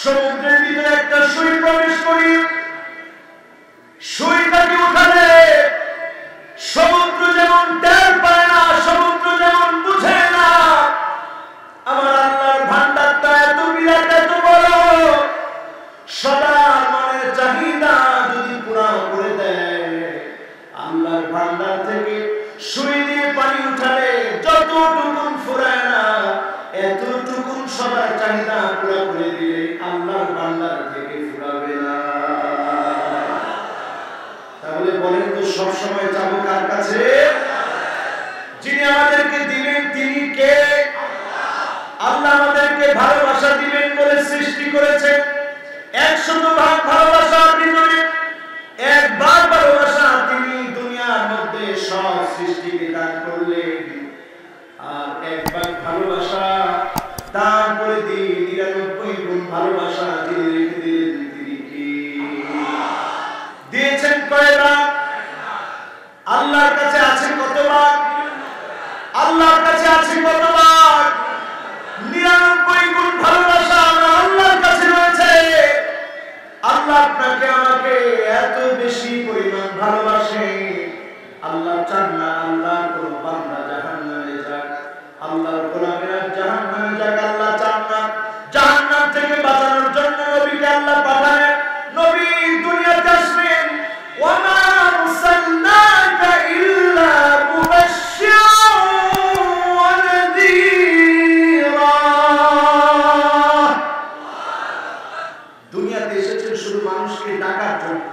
সমুদ্রের ভিতরে একটা সুই প্রবেশ করি, সুইটাকে উঠালে সমুদ্র যেমন টের পায় না, সমুদ্র যেমন বুঝে না, আমার আল্লাহর ভান্ডারটা এত বিরাট, এত বড়, সদা মনের চাহিদা যদি পুরা করে দেয়, আল্লাহর ভান্ডার থেকে সুই দিয়ে পানি উঠালে যতটুকুন ফুরায় না, এতটুকুন সবার চাহিদা পুরা করে দিলে আল্লাহর ভান্ডার থেকে ফুরাবে না। তাহলে বলেন তো সবসময় যাবো কার কাছে? যিনি আমাদেরকে দিবেন তিনি কে? আল্লাহ আমাদেরকে ভালোবাসা দিবেন বলে সৃষ্টি করেছেন। 100 ভাগ ভালোবাসার ভিতরে একবার ভালোবাসা তিনি দুনিয়ার মধ্যে সব সৃষ্টিকে দান করলেন, আর একবার ভালোবাসা দান করে দিয়ে 99 গুণ ভালোবাসা তিনি রেখে দিলেন। তিনি কি দিয়েছেন কয়বার? আল্লাহর কাছে আছে কতবার? আল্লাহর কাছে আছে কতবার? 99 গুণ ভালোবাসা আমার আল্লাহর কাছে রয়েছে। আল্লাহ আপনাকে আমাকে এত বেশি পরিমাণ ভালোবাসে, আল্লাহ চান না আল্লাহর কোন বান্দা জাহান্নামে যাক, আল্লাহর গোলামেরা জাহান্নামে যাক। আল্লাহ চান না। জাহান্নাম থেকে বাঁচানোর জন্য নবীকে আল্লাহ পাঠালেন। নবী দুনিয়াতে আসলেন, ওয়া মা আরসালনাকা ইল্লা মুবাশশিরান ওয়া নাযীরা। দুনিয়াতে এসেছেন শুধু মানুষকে ডাকার জন্য,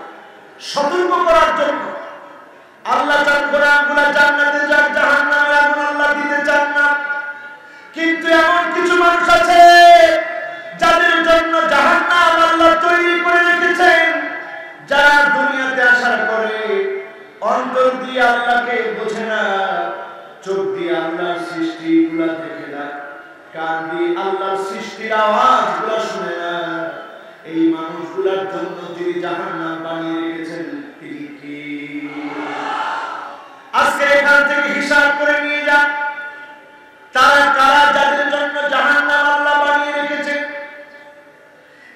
সতর্ক করার জন্য। আল্লাহ চান গোলামগুলা জান্নাতে যাক, জাহান্নামের আগুন আল্লাহ দিতে চান না। কিন্তু এমন কিছু মানুষ আছে যাদের জন্য জাহান্নাম আল্লাহ তৈরি করে রেখেছেন, যারা দুনিয়াতে আসার পরে অন্তর দিয়ে আল্লাহকে বোঝে না, চোখ দিয়ে আল্লাহর সৃষ্টিগুলা দেখে না, কান দিয়ে আল্লাহর সৃষ্টির আওয়াজগুলা শুনে না। এই মানুষগুলার জন্য যিনি জাহান্নাম বানিয়ে রেখেছেন তিনি কি? আজকে এখান থেকে হিসাব করে নিয়ে যান, তারা কারা যাদের জন্য জাহান্নাম আল্লাহ বানিয়ে রেখেছেন।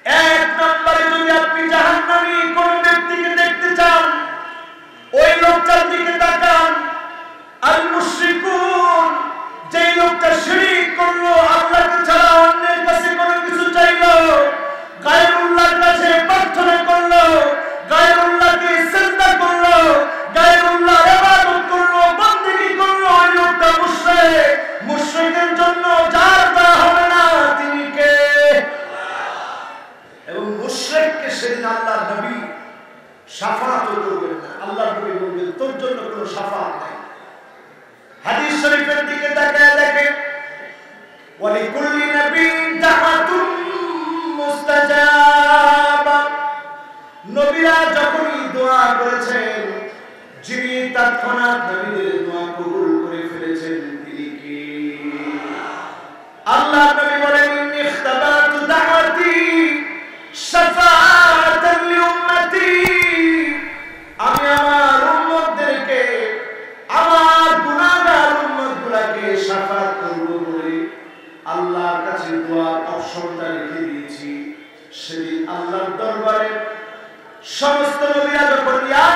1 নম্বরে যদি আপনি জাহান্নামী কোন ব্যক্তিকে দেখতে চান, ওই লোকটার দিকে তাকান। আল মুশরিকুন, যেই লোকটা শিরক করলো, আল্লাহকে ছাড়া অন্যের কাছে কোনো কিছু চাইলো, গায়রুল্লাহর কাছে প্রার্থনা করলো, গায়রুল্লাহকে সিজদা করলো, গায়রুল্লাহর ইবাদত করলো, বন্দেগী করলো, ওই লোকটা মুশরিক। মুশরিকের জন্য যার তা হবে না তিনি কে? এবং মুশরিককে সেদিন আল্লাহর নবী শাফাআত করবেন না। আল্লাহর নবী বলবেন তোর জন্য কোনো শাফাআত নাই। হাদিস শরীফের দিকে তাকায় দেখেন, ওয়ালিকুল্লি নবিয়্যিন দাওয়াতুন মুস্তাজাবা। নবীরা যখনই দোয়া করেছেন, যিনি তৎক্ষণাৎ নবীদের দোয়া কবুল করে ফেলেছেন তিনি কি? আল্লাহ নবী বলেন, ইন্নী ইখতাবাতু দাওয়াতি শাফাআতান লিউম্মতি। আমি আমার উম্মতদেরকে, আমার গুনাহগার উম্মতগুলোকে শাফাআত করব বলে আল্লাহর কাছে দোয়ার অপশনটা রেখে দিয়েছি। সেদিন আল্লাহর দরবারে সমস্ত নবীরা যখন ইয়া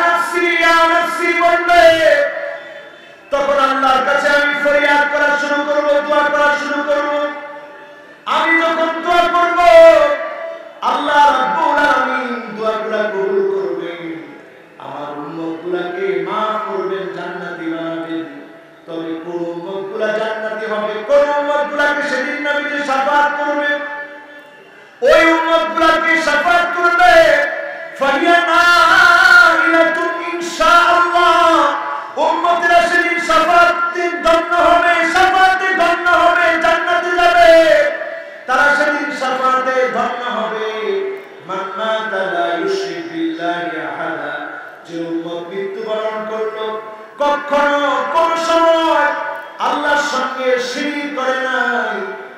নাফসি বলবে, তখন আল্লাহর কাছে আমি ফরিয়াদ করা শুরু করব, দোয়া করা শুরু করব। আমি যখন দোয়া করব, আল্লাহ রাব্বুল আলামিন দোয়াগুলো কবুল করবেন, আমার উম্মতগুলোকে maaf করবেন, জান্নাতি বানাবেন। তবে কোন উম্মতগুলো জান্নাতি হবে, কোন উম্মতগুলোকে সেদিন নবীজি শাফাআত করবে, ওই উম্মতগুলোকে শাফাআত করবে ফারিয়ানাইলাতুন ইনশাআল্লাহ। উম্মতেরা সেদিন শাফাআতে ধন্য হবে, শাফাআতে ধন্য হবে, জান্নাতে যাবে। তারা সেদিন শাফাআতে ধন্য হবে। মান মাতা লা ইউশরিক বিল্লাহি আহাদা, যে উম্মত মৃত্যুবরণ করলো, কখনো কোন সময় আল্লাহর সঙ্গে শিরক করে নাই,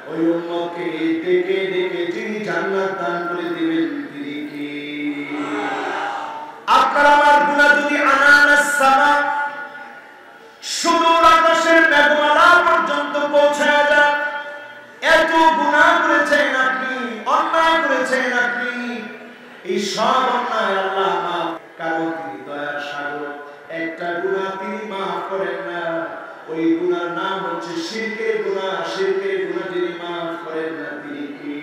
ওই উম্মতকে ডেকে ডেকে যিনি জান্নাত দান করে দিবেন তিনি কি? আপনার আমার গুনাহ যদি আনানাস সামা, সুদূর আকাশের মেঘমালা পর্যন্ত পৌঁছায় যায়, এত গুনাহ করেছেন আপনি, অন্যায় করেছেন আপনি, এই সব অন্যায় আল্লাহ মাফ, কারণ তিনি দয়ার সাগর। একটা গুনাহ তিনি মাফ করেন না, ওই গুনার নাম হচ্ছে শিরকের গুনাহ। শিরকের গুনাহ যিনি মাফ করেন না তিনি কি?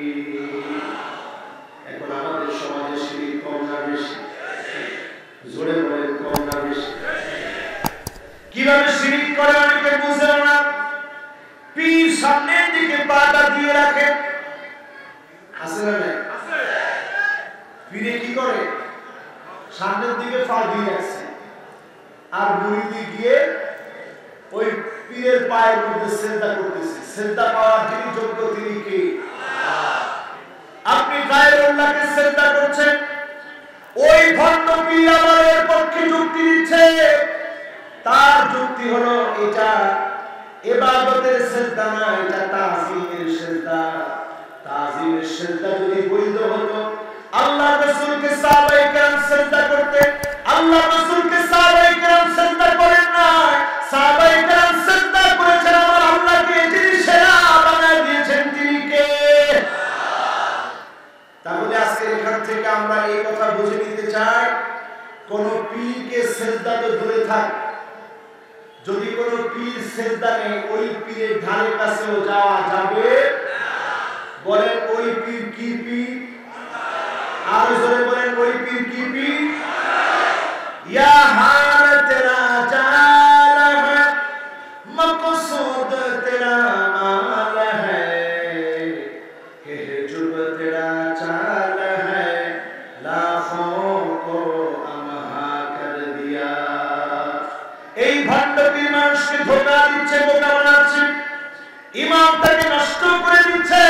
এখন আমাদের সমাজে শিরক কম না বেশি? জোরে বলেন, কম না বেশি? কিভাবে শিরক করে অনেকে বুঝে না। পীর সামনের দিকে পাটা দিয়ে রাখে, আছে না নাই? পীরে কি করে? সামনের দিকে পা দিয়ে রাখছে, আর মুরিদি গিয়ে ওই পীরের পায়ের মধ্যে সেজদা করতেছে। সেজদা পাওয়ার যিনি যোগ্য তিনি কে? আপনি গায়রুল্লাহকে সেজদা করছেন, ওই ভণ্ড পীর আমাদের পক্ষে যুক্তি দিচ্ছে। তার যুক্তি হলো এটা ইবাদতের সেজদা না, এটা তাজিমের সেজদা। তাজিমের সেজদা যদি বৈধ হতো, আল্লাহ রাসূলকে সাহাবায়ে কেরাম সেজদা করতেন। আল্লাহ রাসূলকে সাহাবায়ে কেরাম সেজদা করেন না, সাহাবায়ে কেরাম সেজদা করেছেন আমার আল্লাহকে, যিনি সেরা বানায় দিয়েছেন তিনি কে? তাহলে আজকে এখান থেকে আমরা এই কথা বুঝে নিতে চাই, কোন পীরকে সেজদা তো দূরে থাক, যদি কোন পীর সেজদা নেই, ওই পীরের ধারে কাছেও যাওয়া যাবে না। বলেন ওই পীর কি পীর? আর জোরে বলেন ওই পীর কি পীর? ইয়া হাল তেরা জাল है मकसूद तेरा माल है कि जुब तेरा चाल है लाखों को अमहा कर दिया। এই ভণ্ড পীর মানুষকে ধোঁকা দিচ্ছে, বোকা বানাচ্ছে, ঈমানটাকে নষ্ট করে দিচ্ছে,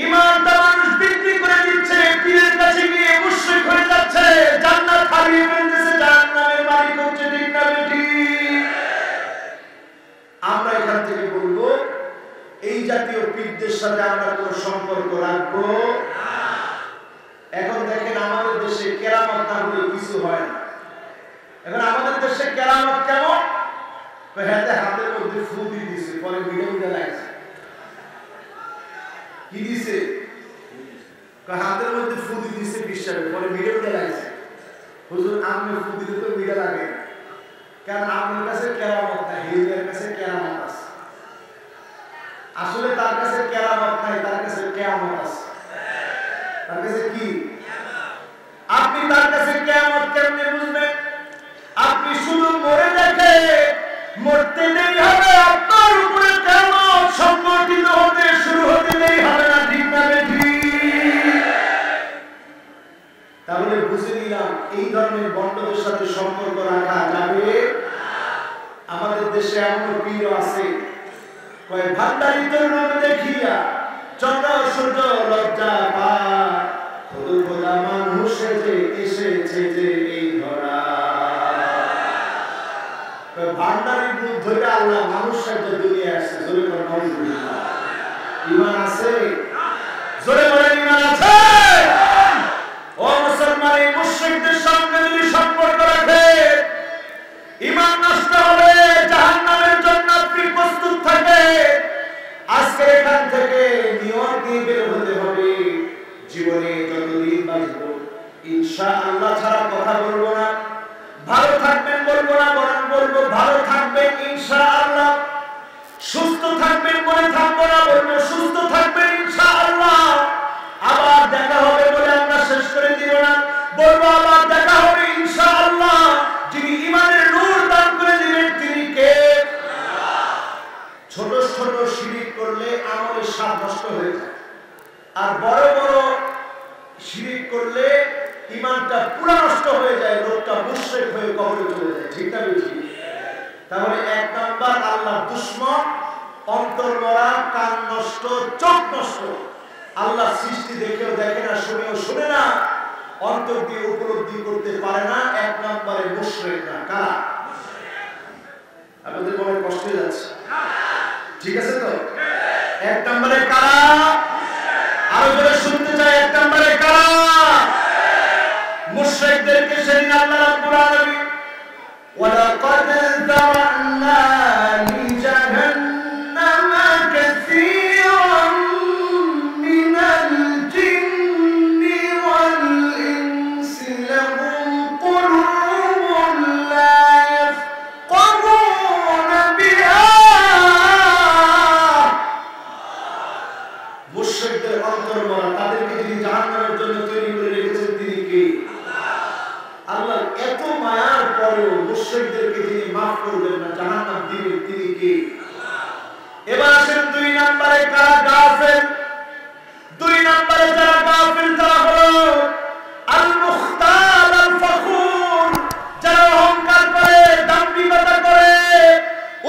ঈমানটা মানুষ বিক্রি করে দিচ্ছে, পীরের কাছে গিয়ে মুশরিক হয়ে যাচ্ছে, জান্নাত হারিয়ে ফেলতেছে, জাহান্নামের মালিক হচ্ছে। ঠিক না বেটি? আমরা এখান থেকে বলবো এই জাতীয় পীরদের সাথে আমরা কোনো সম্পর্ক রাখবো না। এখন দেখেন আমাদের দেশে কেরামত না হলে কিছু হয় না। এখন আমাদের দেশে কেরামত কেমন? হাতের মধ্যে ফু দিয়ে দিছে, পরে ভিডিও লাগছে। কি দিছে? হাতের মধ্যে ফু দিয়ে দিছে বিশ্বাস, পরে ভিডিও লাগছে। হুজুর আপনি ফু দিলে তো ভিডিও লাগে, কারণ আপনার কাছে কেরামত নাই, হিজুরের কাছে কেরামত আছে। আসলে তার কাছে কেরামত নাই, তার কাছে কিয়ামত আছে। তার কাছে কি? আপনি তার কাছে কিয়ামত কেমনে বুঝবেন? আপনি শুধু মরে দেখে, মরতে দেরি হবে, আপনার উপরে কিয়ামত সংগঠিত হতে শুরু হতে দেরি হবে না। ঠিক না বেঠি? তাহলে বুঝে নিলাম এই ধরনের বন্ডদের সাথে সম্পর্ক রাখা যাবে না। আমাদের দেশে এমন পীর আছে, কয় ভান্ডারিতের রূপ দেখিয়া চন্দ্র সূর্য লজ্জা পায়, খোদা খোদা মানুষ যে এসেছে যে এই ধরা। ভান্ডারির রূপ ধরে আল্লাহ মানুষ সাথে দুনিয়া আসছে। জোরে বলেন আলহামদুলিল্লাহ। ঈমান আছে? জোরে বলেন ঈমান আছে? ও মুসলমান, এই মুশরিকদের সঙ্গে যদি সম্পর্ক রাখে ঈমান নষ্ট হবে, জাহান্নামের জন্য আপনি প্রস্তুত থাকে। আজকে এখান থেকে নিয়ত নিয়ে বের হতে হবে, জীবনে যতদিন বাঁচব ইনশাআল্লাহ ছাড়া কথা বলবো না। ভালো থাকবেন বলবো না, বরং বলবো ভালো থাকবেন ইনশাআল্লাহ। সুস্থ থাকবেন বলে থাকবো না, বলবো সুস্থ থাকবেন ইনশাআল্লাহ। আবার দেখা হবে বলে আমরা শেষ করে দিব না, বলবো আবার দেখা হবে ইনশাআল্লাহ। যিনি ঈমানের নূর দান করে দিবেন তিনি কে? ছোট ছোট শিরক করলে আমলের স্বাদ নষ্ট হয়ে যায়, আর বড় বড় শিরক করলে ঈমানটা পুরো নষ্ট হয়ে যায়, লোকটা মুশরিক হয়ে কবরে চলে যায়। ঠিক না বেশি? তাহলে এক নাম্বার আল্লাহর দুশমন, অন্তর মরা, কান নষ্ট, চোখ নষ্ট। আল্লাহ সৃষ্টি দেখেও দেখে না, শুনেও শুনে না, অন্তর দিয়ে উপলব্ধি করতে পারে না। এক নম্বরে মুশরিক না। কারা? আপনাদের মনে কষ্ট হয়ে যাচ্ছে? ঠিক আছে তো? এক নম্বরে কারা? আরো জোরে শুনতে চাই, এক নম্বরে কারা? মুশরিকদেরকে সেদিন আল্লাহ রাব্বুল আলামিন ওয়ালাকাদ যারা'না লিজাহান্নামা কাসীরাম মিনাল মুশরিকদেরকে যিনি maaf করবেন না, জাহান্নাম দিবেন, তিনি কে? এবার আসেন 2 নম্বরে কারা গাফিল। 2 নম্বরে যারা গাফিল তারা হলো আল-মুখতাল আল-ফখুর, যারা অহংকার করে, দাম্ভিকতা করে,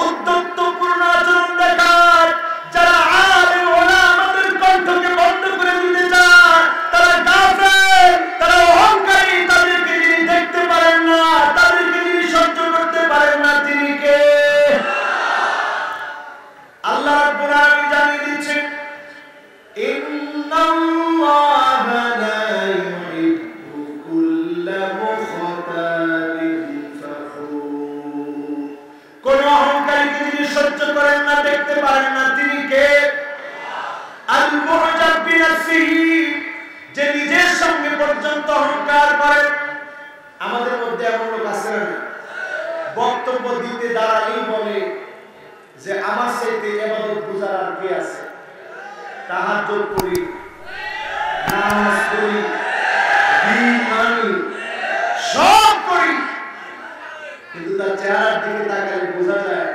উদ্ধতপূর্ণ আচরণ দেখায়, যারা আলেম ওলামাদের কণ্ঠকে বন্ধ করে দিতে চায়, তারা গাফিল, তারা অহংকারী। তাদেরকে যিনি দেখতে পারেন না, তাদেরকে যিনি সহ্য করতে পারেন না, তিনি কে? আল্লাহ রাব্বুল আলামিন জানিয়ে দিচ্ছেন, ইন্নাল্লাহা লা ইউহিব্বু কুল্লা মুখতালিন ফখুর। কোন অহংকারীকে যিনি সহ্য করেন না, দেখতে পারেন না, তিনি কে? আল মুআজাব বিনাফসিহি, যে নিজের সঙ্গে পর্যন্ত অহংকার করে। আমাদের মধ্যে এমন লোক আছে না, বক্তব্য দিতে দাঁড়ালেই বলে যে আমার চাইতে ইবাদত গুজার আর কে আছে? তাহাজ্জুদ করি, নামাজ পড়ি, দিন মানি, সব করি, কিন্তু তার চেহারার দিকে তাকালে বোঝা যায়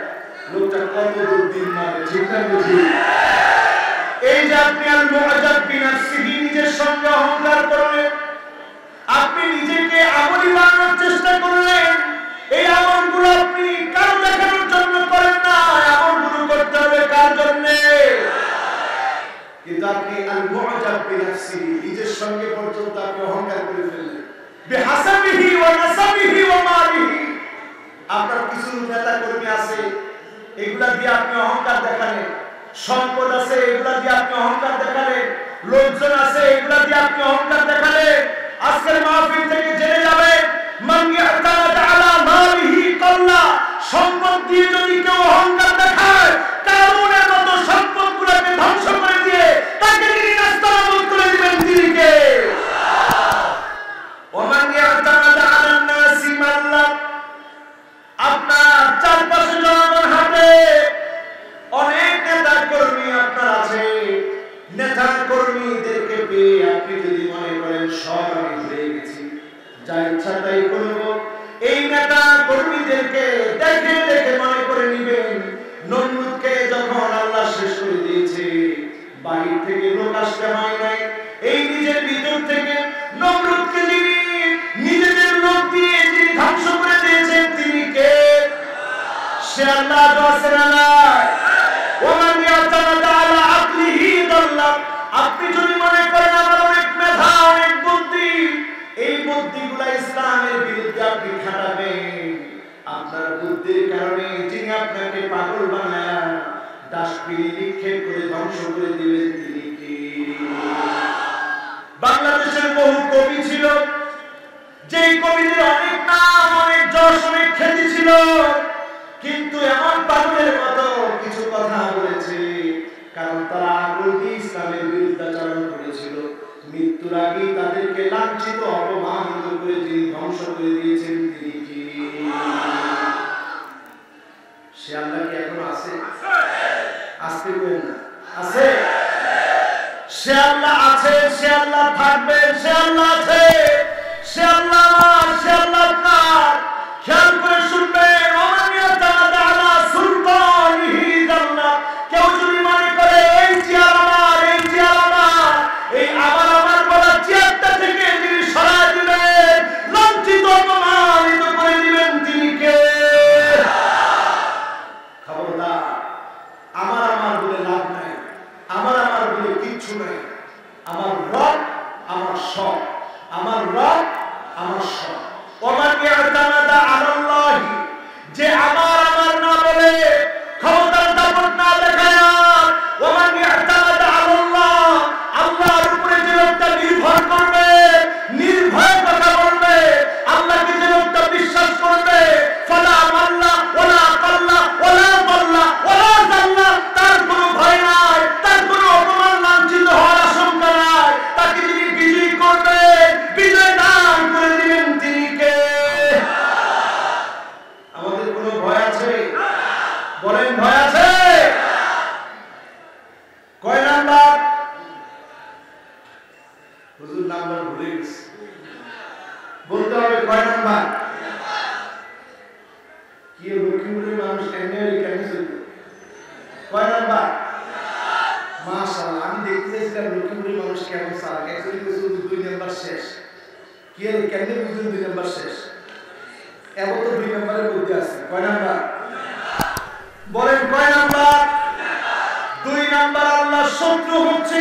লোকটা কত দূর দিন মানে। ঠিক না বুঝি? এই যে আপনি আল মুআজাব বিনাফসিহি, নিজের সঙ্গে অহংকার করলেন, আপনি নিজেকে আমলি বানানোর চেষ্টা করলেন, এই আমলগুলো আপনি কারো দেখানোর জন্য করেন না, আমলগুলো করতে হবে কার জন্য? কিন্তু আপনি আল মুআজাব বিনাফসিহি, নিজের সঙ্গে পর্যন্ত আপনি অহংকার করে ফেললেন। বিহাসাবিহি ওয়া নাসাবিহি ওয়া মালিহি, আপনার কিছু নেতা কর্মী আছে, এগুলা দিয়ে আপনি অহংকার দেখালেন। সম্পদ আছে, এগুলা দিয়ে আপনি অহংকার দেখালেন। লোকজন আছে, এগুলা দিয়ে আপনি অহংকার দেখালেন। আজকের মাহফিল থেকে জেনে যাবে, মান ইয়াতাদা আলা মালিহি কাল্লা, সম্পদ দিয়ে যদি কেউ অহংকার দেখায়, কারুনের মতো সম্পদগুলোকে ধ্বংস করে দিয়ে তাকে তিনি নাস্তানাবুদ করে দিবেন, তিনি কে? ওমান ইয়াতাদা আলা নাসি মাল্লা, আপনার চারপাশে জনগণ হাতে অনেক নেতা কর্মী আপনার আছে। নেতা কর্মীদেরকে পেয়ে আপনি যদি মনে করেন সব আমি ভুলে গেছি, যা ইচ্ছা তাই করব, এই নেতা কর্মীদেরকে দেখে দেখে মনে করে নিবেন নমরুদকে যখন আল্লাহ শেষ করে দিয়েছে, বাহির থেকে লোক আসতে হয় নাই, এই নিজের ভিতর থেকে নমরুদকে যিনি নিজেদের লোক দিয়ে যিনি ধ্বংস করে দিয়েছেন, তিনি কে? সে আল্লাহ। ওমান ইয়াতামাদা আলা আকলিহি দাল্লা, আপনি যদি মনে করেন আমার অনেক মেধা, অনেক বুদ্ধি, এই বুদ্ধিগুলা ইসলামের বিরুদ্ধে আপনি খাটাবেন, আপনার বুদ্ধির কারণে যিনি আপনাকে পাগল বানায়া ডাস্টবিনে নিক্ষেপ করে ধ্বংস করে দিবেন, তিনি কে? বাংলাদেশের বহু কবি ছিল, যেই কবিদের অনেক নাম, অনেক যশ, অনেক খ্যাতি ছিল, কিন্তু এমন পাগলের মতো কিছু কথা বলেছে, কারণ তারা আগুন দিয়ে ইসলামের বিরুদ্ধাচরণ করেছিল। মৃত্যুর আগেই তাদেরকে লাঞ্ছিত, অপমানিত করে যিনি ধ্বংস করে দিয়েছেন, তিনি কি? সে আল্লাহ কি এখন আছে? আসতে বলেন না, আছে? সে আল্লাহ আছে, সে আল্লাহ থাকবে, সে আল্লাহ আছে, সে আল্লাহ আমার, সে আল্লাহ আপনার। খেয়াল করে শুনবেন, ওমান ইয়াতামাদা আলা সুলতানিহি দাল্লা, কেউ যদি মনে করে এই চেয়ার আমার, এই চেয়ার আমার, এই আমার বলা চেয়ারটা থেকে যিনি সরায় দিবেন, লাঞ্ছিত অপমানিত করে দিবেন, তিনি কে? খবরদার, আমার বলে লাভ নাই, আমার বলে কিচ্ছু নাই। আমার রব আমার সব, আমার রব আমার সব। ওমান ইয়াতামাদা আলাল্লাহি, যে আমার না বলে, ক্ষমতার দাপট না দেখায়, ওমান ইয়াতামাদা আলাল্লাহ, আল্লাহর উপরে যে লোকটা নির্ভর করবে, নির্ভয় কথা বলবে, আল্লাহকে যে লোকটা বিশ্বাস করবে, ফালা মাল্লা ওয়ালা কাল্লা ওয়ালা দাল্লা ওয়ালা জাল্লা, তার কোনো ভয় নাই, তার কোনো অপমান লাঞ্ছিত হওয়ার আশঙ্কা নাই, তাকে যিনি বিজয়ী করবে, বিজয় দান করে দিবেন, তিনি কে? আমাদের কোনো ভয় আছে? বলেন, ভয় আছে? কয় নাম্বার? হুজুর নাম্বার ভুলে গেছে, বলতে হবে কয় নাম্বার? শেষ। কি এর কেমনে বুঝুন 2 নাম্বার শেষ? এমন তো 2 নাম্বারের মধ্যে আছে। কয় নাম্বার? বলেন কয় নাম্বার? 2 নাম্বার আল্লাহর শত্রু হচ্ছে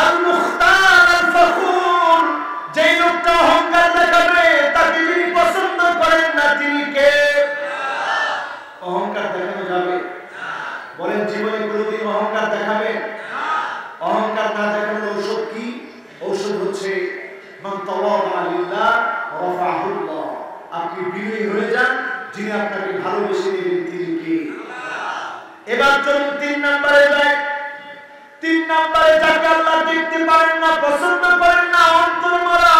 আল মুখতার আল ফখুর। যেই লোকটা অহংকার দেখাবে তাকে যিনি পছন্দ করেন না তিনি কে? অহংকার দেখানো যাবে? বলেন জীবনে কোনোদিন অহংকার দেখাবে? অহংকার না দেখানোর ঔষধ কি? ঔষধ হচ্ছে মান তাওয়াদা লিল্লাহ রাফাহুল্লাহ। আপনি বিনয়ী হয়ে যান, যিনি আপনাকে ভালোবেসে নেবেন তিনি কে? এবার চলুন 3 নম্বরে যাই। 3 নম্বরে যাকে আল্লাহ দেখতে পারেন না, পছন্দ করেন না, অন্তর মারা,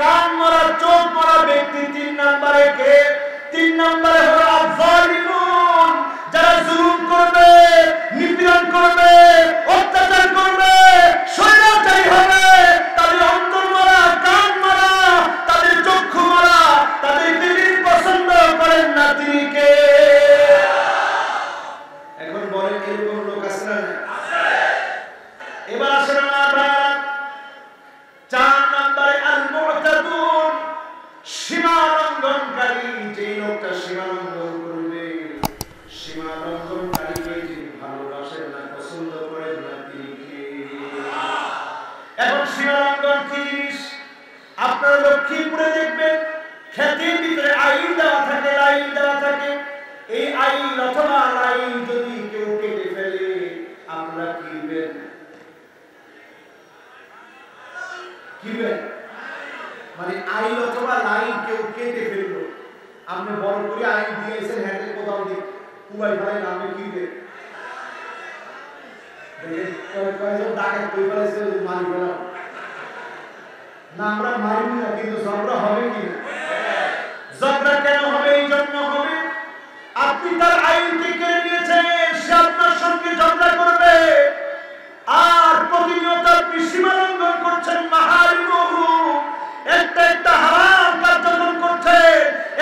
কান মারা, চোখ মারা ব্যক্তি 3 নম্বরে কে? 3 নম্বরে হলো আয-যালিমুন। যারা জুলুম করবে, নিপীড়ন করবে, অত্যাচার করবে, স্বৈরাচারী হবে, তাদের অন্তর মারা, কান মারা, তাদের চক্ষু মারা, তাদেরকে যিনি পছন্দ করেন না তিনি কে? এখন বলেন এরকম লোক আছে না? এবার আসেন আমার ভাইরা, 4 নম্বরে আল মু'তাদুন, সীমা লঙ্ঘনকারী। যে লোকটা সীমা লঙ্ঘন করবে, সীমা লঙ্ঘনকারীকে যিনি ভালোবাসেন না, পছন্দ করেন না তিনি কে? এখন সীমা লঙ্ঘন কি জিনিস? আপনারা লক্ষ্মীপুরে দেখবেন ক্ষেতের ভিতরে আইন দেওয়া থাকে, আইন দেওয়া থাকে। এই আইন অথবা আইন যদি কেউ কেটে ফেলে আপনারা কি দিবেন? মানে আইন অথবা লাইন কেউ কেটে ফেললো, আপনি বড় করে আইন দিয়েছেন, হ্যান্ডেল কোথাও দিয়ে কুয়াই ফেলাই নামে কি দেন? ডাকাত কই ফেলেছে মারি ফেলা না, আমরা মারি না, কিন্তু ঝগড়া হবে কি না? ঝগড়া কেন হবে? এই জন্য হবে আপনি তার আইনকে কেড়ে নিয়েছেন, সে আপনার সঙ্গে ঝগড়া করবে। আর প্রতিনিয়ত আপনি সীমা লঙ্ঘন করছেন, মাহারিমহু, একটা একটা হারাম কাজ যখন করছেন,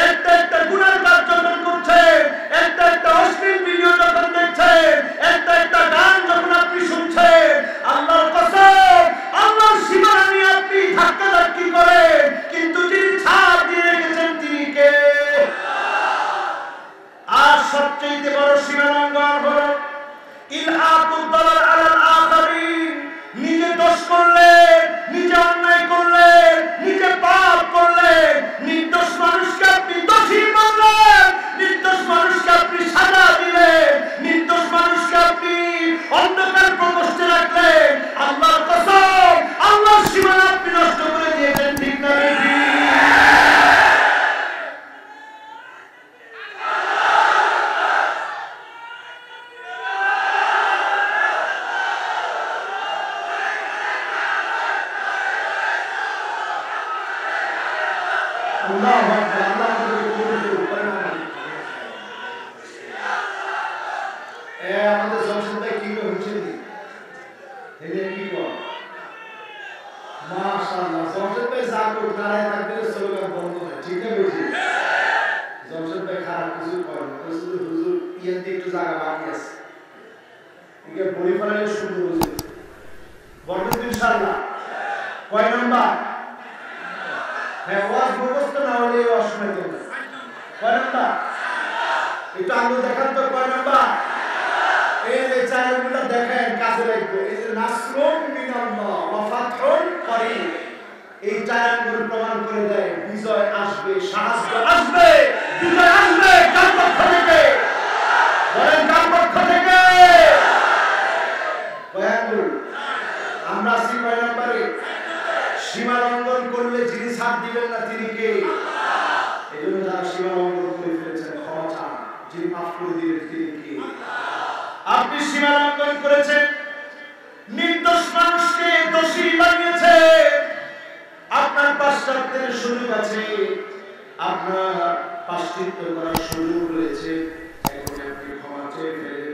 একটা একটা গুনার কাজ যখন করছেন, একটা একটা অশ্লীল ভিডিও যখন দেখছেন, একটা একটা গান যখন আপনি শুনছেন, আল্লাহর কসম আল্লাহর সীমানা নিয়ে আপনি ধাক্কাধাক্কি করেন, কিন্তু যিনি ছাড় দিয়ে রেখেছেন তিনি কে? আর সবচেয়ে বড় সীমা লঙ্ঘন হলো ইলহাকুদ দালাল আলাল আখারিন। নিজে দোষ করলেন, নিজে অন্যায় করলেন, নিজে পাপ করলেন, নির্দোষ মানুষকে আপনি দোষী বললেন, নির্দোষ মানুষকে আপনি সাজা দিলেন, নির্দোষ মানুষকে আপনি অন্ধকার প্রকোষ্ঠে রাখলেন। আল্লাহর কসম আল্লাহর সীমানা আপনি নষ্ট করে দিয়েছেন, ঠিক না? আমাদের জনসংখ্যা কি হচ্ছে? মাশাআল্লাহ, জনসংখ্যা যা করুক নারায় থাকবে, স্লোগান বন্ধ হয়, ঠিক না? বুঝি জনসংখ্যা খারাপ কিছু করে না, শুধু হুজুর ইয়াতে একটু জায়গা বাকি আছে, একে বলি ফেলালে শুরু বুঝে বলবেন ইনশাআল্লাহ। কয় নাম্বার? হ্যাঁ, ওয়াজ মুখস্থ না হলে ওয়াজ শুনে দেবেন। কয় নাম্বার? একটু আলো দেখান তো, কয় নাম্বার? এই যে চারগুলো দেখেন, কাজে লাগবে। এই যে নাসরুন মিনাল্লাহ ওয়া ফাতহুন করিব, এই চারগুলো প্রমাণ করে দেয় বিজয় আসবে, সাহায্য আসবে, বিজয় আসবে। কার পক্ষ থেকে? বলেন কার পক্ষ থেকে? কয়াঙ্গুল আমরা আসি কয় নাম্বারে? সীমা লঙ্ঘন করলে যিনি ছাড় দিবেন না তিনি কে? এজন্য যারা সীমা লঙ্ঘন করে ফেলেছেন ক্ষমা চান, যিনি মাফ করে দিবেন তিনি কে? আপনি সীমা লঙ্ঘন করেছেন, নির্দোষ মানুষকে দোষী বানিয়েছেন। আপনার পাশ্চাত্যের সুযোগ আছে, আপনার পাশ্চাত্য করার সুযোগ রয়েছে, এখন আপনি ক্ষমা চেয়ে ফেলেন,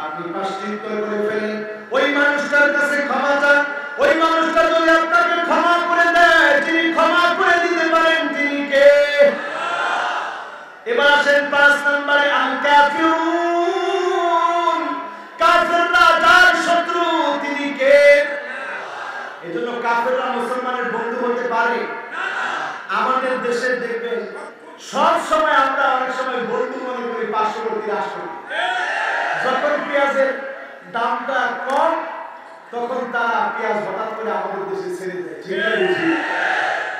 আপনি পাশ্চাত্য করে ফেলেন, ওই মানুষটার কাছে ক্ষমা চান। ওই মানুষটা যদি আপনাকে ক্ষমা করে দেয়, যিনি ক্ষমা করে দিতে পারেন তিনি কে? এবার আসেন 5 নম্বরে আল কাফিরুন, কাফিররা যার শত্রু তিনি কে? এজন্য কাফির কাফেররা মুসলমানের বন্ধু হতে পারে? আমাদের দেশে দেখবেন সব সময় আমরা অনেক সময় বন্ধু মনে করি পার্শ্ববর্তী রাষ্ট্র। যখন পেঁয়াজের দামটা কম তখন তারা পেঁয়াজ হঠাৎ করে আমাদের দেশে ছেড়ে দেয়, ঠিক আছে?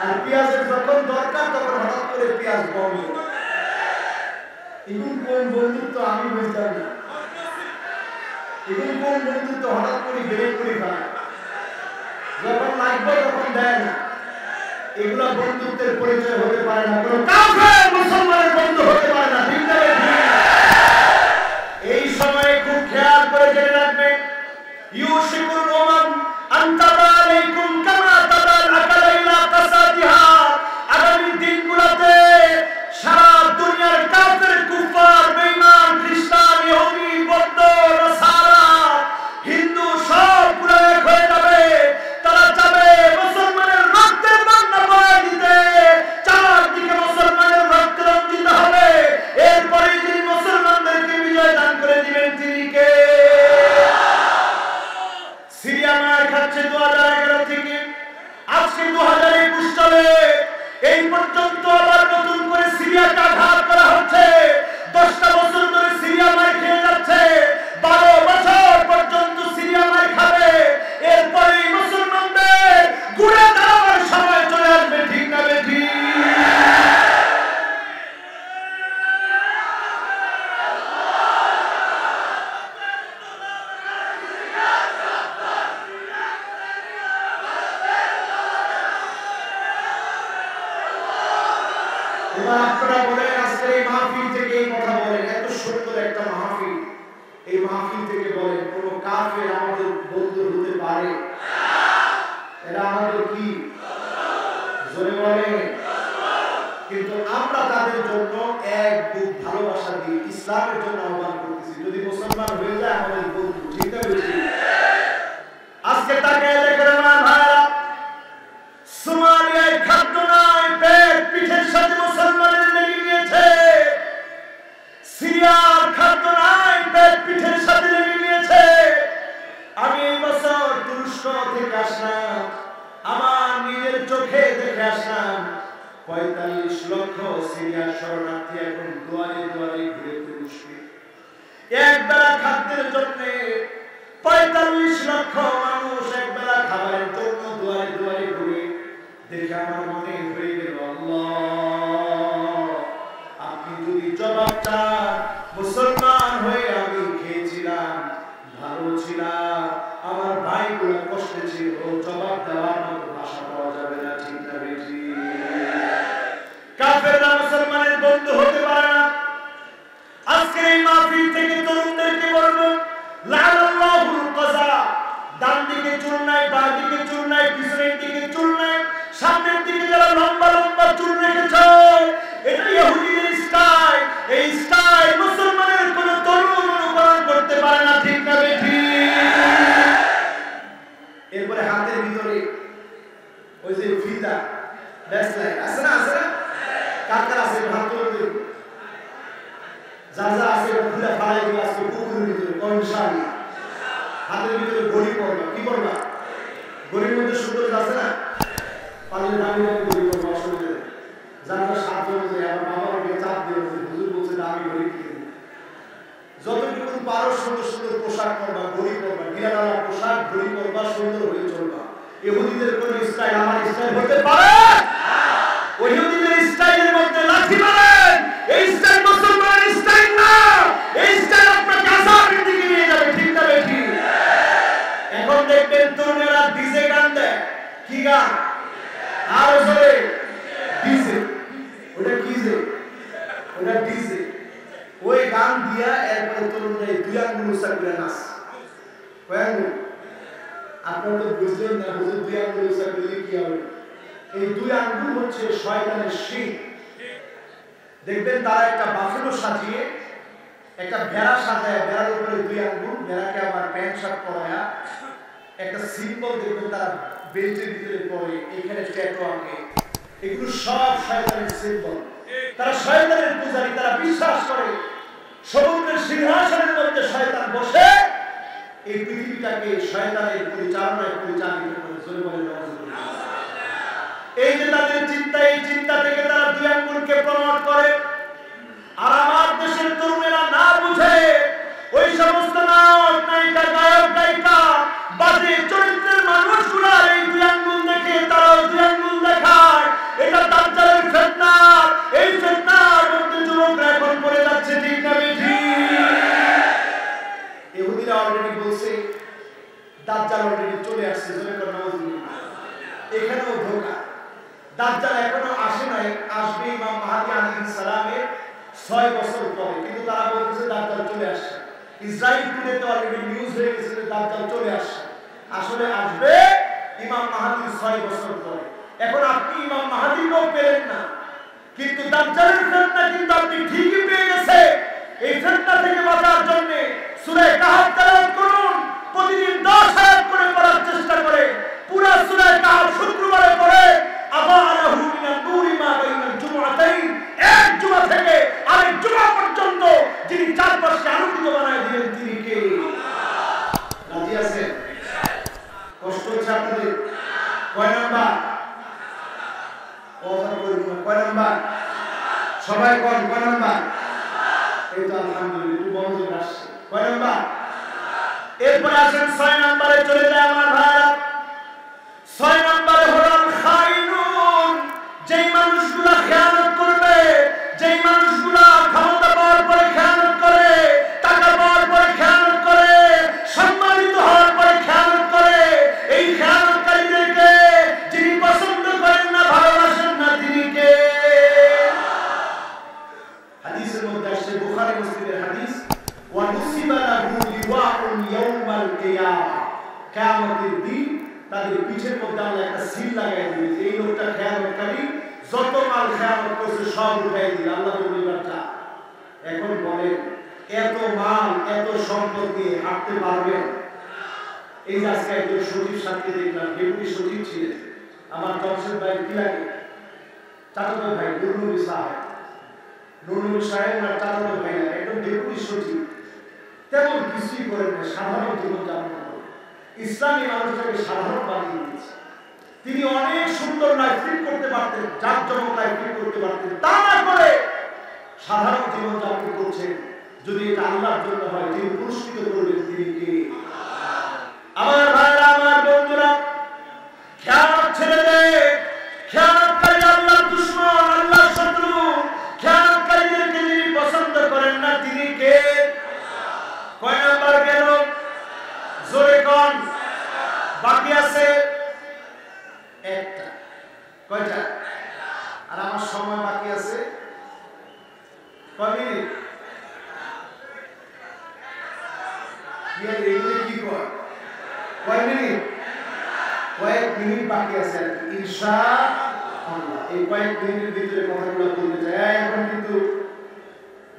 আর পেঁয়াজের যখন দরকার তখন হঠাৎ করে পেঁয়াজ বন্ধ। এগুলো কোন বন্ধুত্ব আমি বুঝতাম না। এগুলো কোন বন্ধুত্ব হঠাৎ করে বেড়ে করে ফেলা, যখন লাগবে তখন দেয় না। এগুলা বন্ধুত্বের পরিচয় হতে পারে না। কোনো কাফের মুসলমানের বন্ধু হতে পারে না, ঠিক না? এই সময়ে খুব খেয়াল করে জেনে রাখবেন, ইউশিকুল উমাম আন তাদা আলাইকুম কামা তাদা আল-আকালা ইলা কাসাতিহা। আগামী দিনগুলোতে সারা দুনিয়ার কাফের, কুফার, বেঈমান, খ্রিস্টান, ইহুদি, বৌদ্ধ, নাসারা, হিন্দু সবগুলো এক হয়ে যাবে। তারা যাবে মুসলমানের রক্তের বন্যা বয়ে দিতে, চারদিকে মুসলমানের রক্তে রঞ্জিত হবে। এরপরে যিনি মুসলমানদেরকে বিজয় দান করে দিবেন তিনি কে? সিরিয়া মার খাচ্ছে 2011 থেকে, আজকে 2021 চলে। এই পর্যন্ত আবার নতুন করে সিরিয়াকে আঘাত করা হচ্ছে। 10টা বছর ধরে সিরিয়া মার খেয়ে যাচ্ছে, 12 বছর পর্যন্ত সিরিয়া মার খাবে। এরপরে মুসলমানদের ঘুরে দাঁড়াবার সময় চলে আসবে, ঠিক না বেঠি? আপনারা বলেন, আজকে এই মাহফিল থেকে এই কথা বলেন, এত সুন্দর একটা মাহফিল, এই মাহফিল থেকে বলেন কোন কাফের আমাদের বন্ধু হতে পারে? এরা আমাদের কি? জোরে বলেন। কিন্তু আমরা তাদের জন্য এক বুক ভালোবাসা দিয়ে ইসলামের জন্য আহ্বান করতেছি। যদি মুসলমান হয়ে যায় আমাদের বন্ধু, ঠিক আছে? আজকে তাকে দেখে আমার ভাইরা, সোমালিয়ায় খাদ্য নাই, পেট পিঠের সাথে মুসলমানের লেগে গিয়েছে। সিরিয়ার খাদ্য নাই, পেট পিঠের সাথে লেগে গিয়েছে। আমি এই বছর তুরস্ক থেকে আসলাম, আমার নিজের চোখে দেখে আসলাম 45 লক্ষ সিরিয়ার শরণার্থী এখন দুয়ারে দুয়ারে ঘুরে তুরস্কে। একবেলা খাদ্যের জন্য 45 লক্ষ মানুষ একবেলা খাবারের জন্য দুয়ারে দুয়ারে ঘুরে। দেখে আমার মনে হয়ে গেল, আল্লাহ, আপনি যদি জবাব চান, মুসলমান হয়ে আমি খেয়েছিলাম, ভালো ছিলাম, আমার ভাইগুলো কষ্টে ছিল, জবাব দেওয়ার মতো ভাষা পাওয়া যাবে না, ঠিক না বেশি? কাফেররা মুসলমানের বন্ধু হতে পারে না। আজকে এই মাহফিল থেকে তরুণদেরকে বলবো, লাআনাল্লাহুল কাযা। ডান দিকে চুল নাই, বাঁ দিকে চুল নাই, পিছনের দিকে চুল নাই, সামনের দিকে যারা লম্বা লম্বা চুল রেখেছ, এটা ইহুদিদের স্টাইল। এই স্টাইল মুসলমানের কোন তরুণ অনুকরণ করতে পারে না, ঠিক না বেঠি? এরপরে হাতের ভিতরে ওই যে ফিতা, ব্যাসলাইট আছে না? আছে না? কার কার আছে? হাত তুলে, যার যার আছে খুলে ফালাই দিয়ে আজকে পুকুরের ভিতরে কনসারি। হাতের ভিতরে ঘড়ি পড়বা, কি করবা? ঘড়ির মধ্যে সুন্দর আছে না? পানির দামি দামি ঘড়ি পড়বা, অসুবিধা নেই। যার যার সাহায্য অনুযায়ী আমার বাবার গিয়ে চাপ দিয়ে হুজুর বলছে দামি ঘড়ি কিনে। যতটুকু পারো সুন্দর সুন্দর পোশাক পরবা, ঘড়ি পরবা, গিরাডালা পোশাক, ঘড়ি পরবা, সুন্দর হয়ে চলবা। ইহুদিদের কোন স্টাইল আমার স্টাইল হতে পারে? ওই ইহুদিদের স্টাইলের মধ্যে লাঠি মারেন, এই স্টাইল মুসলমানের স্টাইল না। এই স্টাইল আপনাকে আযাবের দিকে নিয়ে যাবে, ঠিক না বেঠি? এখন দেখবেন তরুণেরা ডিজে গান দেয়। কি গান? আরো জোরে, ডিজে। ওটা কি যে? ওটা ডিজে। ওই গান দিয়া এরপরে তরুণরা দুই আঙ্গুল উঁচা করে নাচ। কয় আঙ্গুল? আপনারা তো বুঝলেন না, হুজুর দুই আঙ্গুল উঁচা করলে কি হবে? এই দুই আঙ্গুল হচ্ছে শয়তানের শিং। দেখবেন তারা একটা বাফেলো সাজিয়ে, একটা ভেড়া সাজায়, ভেড়ার উপরে দুই আঙ্গুল, ভেড়াকে আবার প্যান্ট শার্ট পরায়া একটা সিম্বল দেখবেন তারা বেল্টের ভিতরে পরে, এখানে ট্যাটু আঁকে। এগুলো সব শয়তানের সিম্বল। তারা শয়তানের পূজারী। তারা বিশ্বাস করে সমুদ্রের সিংহাসনের মধ্যে শয়তান বসে এই পৃথিবীটাকে শয়তানের পরিচালনায় পরিচালিত করে জোরে বলেন নাউজুবিল্লাহ। এই যে তাদের চিন্তা, এই চিন্তা থেকে তারা দুই আঙ্গুলকে প্রমোট করে। আর আমার দেশের তরুণেরা না বুঝে ওই সমস্ত নায়ক নায়িকা, গায়ক গায়িকা, বাজে চরিত্রের মানুষগুলার এই দুই আঙ্গুল দেখে তারাও দুই আঙ্গুল দেখায়। এটা দাজ্জালের ফিতনা। এই ফিতনার মধ্যে যুবকরা এখন পড়ে যাচ্ছে, ঠিক না বেঠি? ইহুদিরা অলরেডি বলছে দাজ্জাল অলরেডি চলে আসছে, জোরে করে নাউজুবিল্লাহ। এখানেও ধোঁকা। দাজ্জাল এখনো আসে নাই, আসবে ইমাম মাহদী আলাইহিস সালামের 6 বছর পরে, কিন্তু তারা বলতেছে দাজ্জাল চলে আসছে। ইসরায়েল টুডেতে অলরেডি নিউজ হয়ে গেছে যে দাজ্জাল চলে আসছে। আসলে আসবে ইমাম মাহদীর 6 বছর পরে। এখন আপনি ইমাম মাহদীকেও পেলেন না, কিন্তু দাজ্জালের ফিতনা কিন্তু আপনি ঠিকই পেয়ে গেছে। এই ফিতনা থেকে বাঁচার জন্য সূরা কাহফ তেলাওয়াত করুন। প্রতিদিন 10 আয়াত করে পড়ার চেষ্টা করে। পুরো সূরা কাহফ শুক্রবারে পড়ে আবালাহু মিনান নূরি মা বাইনাল জুমআতাইন, এক জুমা থেকে আরেক জুমা পর্যন্ত যিনি চারপাশে আলোকিত বানায় দিলেন তিনি কে? রাজি আছেন? কষ্ট হচ্ছে আপনাদের? কয় নাম্বার? কথা বলুন না, কয় নাম্বার? সবাই কোন কয় নাম্বার? এই তো আলহামদুলিল্লাহ একটু মনোযোগ আসছে। কয় নাম্বার? এরপরে আসেন 6 নম্বরে চলে যায় আমার ভাইরা। 6 নম্বরে হলো খাইনুন, যেই মানুষগুলা খেয়ানত করবে, যেই মানুষগুলা ক্ষমতা পাওয়ার পরে খেয়ানত করে, টাকা পাওয়ার পরে খেয়ানত করে, সম্মানিত হওয়ার পরে খেয়ানত করে, এই খেয়ানতকারীদেরকে যিনি পছন্দ করেন না, ভালোবাসেন না, তিনি কে? হাদিসের মধ্যে আসছে, বুখারী মুসলিমের হাদিস, ওয়া নুসিবা লাহু লিওয়াউন ইয়াউমাল কিয়ামা, কিয়ামতের দিন তাদের পিঠের মধ্যে আল্লাহ একটা সিল লাগাই দিবে, এই লোকটা খেয়ানতকারী, যত মাল খেয়ানত করছে সব উঠাই দিবে। আল্লাহ বলবেন যা। এখন বলেন এত মাল এত সম্পদ নিয়ে হাঁটতে পারবেন? এই যে আজকে একজন সচিব সাথে দেখলাম, ডেপুটি সচিব ছিলেন আমার জমশেদ ভাই, কি লাগে চাচাতো ভাই নুরনবী সাহেব, নুরনবী সাহেব না চাচাতো ভাই লাগে, একদম ডেপুটি সচিব, তেমন কিছুই করেন না, সাধারণ জীবন যাপন করেন। ইসলামী মানুষটাকে সাধারণ বানিয়ে দিয়েছে। তিনি অনেক সুন্দর লাইফ লিড করতে পারতেন, জাঁকজমক লাইফ লিড করতে পারতেন, তা না করে সাধারণ জীবন যাপন করছেন। যদি এটা আল্লাহর জন্য হয়, তিনি পুরস্কৃত করবেন, তিনি কে? আমার ভাইরা, আমার বন্ধুরা, খেয়ানত ছেড়ে দে। খেয়ানতকারী আল্লাহর দুশমন, আল্লাহর শত্রু। খেয়ানতকারীদেরকে যিনি পছন্দ করেন না, তিনি কে? কয় নাম্বার গেল? জোরে কোন? বাকি আছে একটা। কয়টা? আর আমার সময় বাকি আছে কয় মিনিট? এগুলো কি কয়? কয় মিনিট? কয়েক মিনিট বাকি আছে ইনশাআল্লাহ। এই কয়েক মিনিটের ভিতরে কথাগুলো বলতে চাই। এখন কিন্তু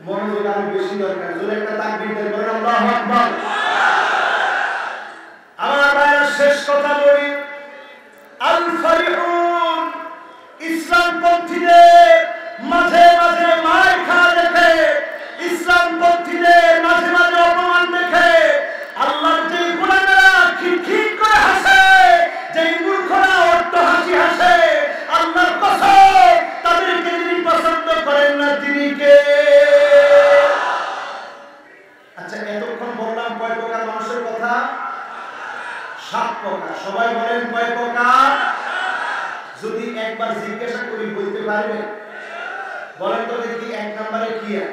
মনোযোগ আরো বেশি দরকার। জোরে একটা তাকবীর দেন, বলেন আল্লাহু আকবার। আমার ভাইরা, শেষ কথা বলি, আল ফারিহুন, ইসলামপন্থীদের মাঝে মাঝে মার খাওয়া দেখে, ইসলামপন্থীদের মাঝে মাঝে অপমান দেখে আল্লাহর যে গোলামেরা খিলখিল করে হাসে, যেই মূর্খরা অট্ট হাসি হাসে, আল্লাহর কসম তাদেরকে যিনি পছন্দ করেন না, তিনি কে? আচ্ছা, এতক্ষণ বললাম কয় প্রকার মানুষের কথা? 7 প্রকার। সবাই বলেন কয় প্রকার? যদি একবার জিজ্ঞাসা করি বলতে পারবেন? বলেন তো দেখি। 1 নম্বরে কিয়া,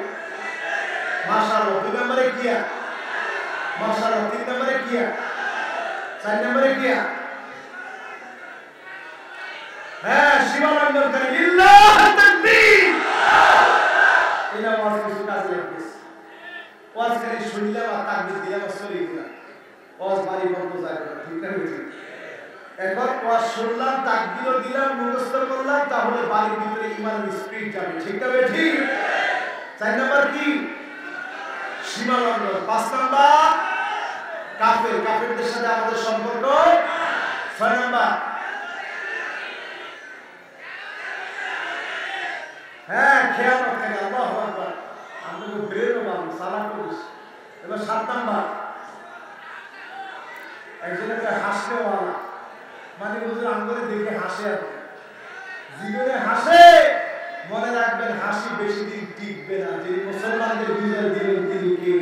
মাশাআল্লাহ। 2 নম্বরে কিয়া, মাশাআল্লাহ। 3 নম্বরে কিয়া, 4 নম্বরে কিয়া। হ্যাঁ, শিবানন্দকারী, লিল্লাহ তাকবীর। এটা ওয়াজ কিছু কাজে লাগতেছে। ওয়াজ খালি শুনলাম আর তাকবীর দিলাম আর চলে গেলাম, ওয়াজ বাড়ি বন্ধ যায় না, ঠিক না? এখন ওয়াজ শুনলাম, তাকবীরও দিলাম, মুখস্থ করলাম, তাহলে বাড়ির ভিতরে ইমানের স্পিড যাবে, ঠিক না? ঠিক। 4 নাম্বার কি? সীমালঙ্ঘন। 5 নাম্বার কাফের, কাফেরদের সাথে আমাদের সম্পর্ক। 6 নাম্বার হ্যাঁ খেয়ানত করে। আল্লাহু আকবার। আমরা তো বেরো বাবু সালাম করিস। এবার 7 নাম্বার একজনকে হাসলেওয়ালা, মানে হুজুর আমগরে দেখে হাসে আর জীবনে হাসে, মনে রাখবেন হাসি বেশি দিন টিকবে না। যিনি মুসলমানদের বিজয় দিলেন তিনি কে?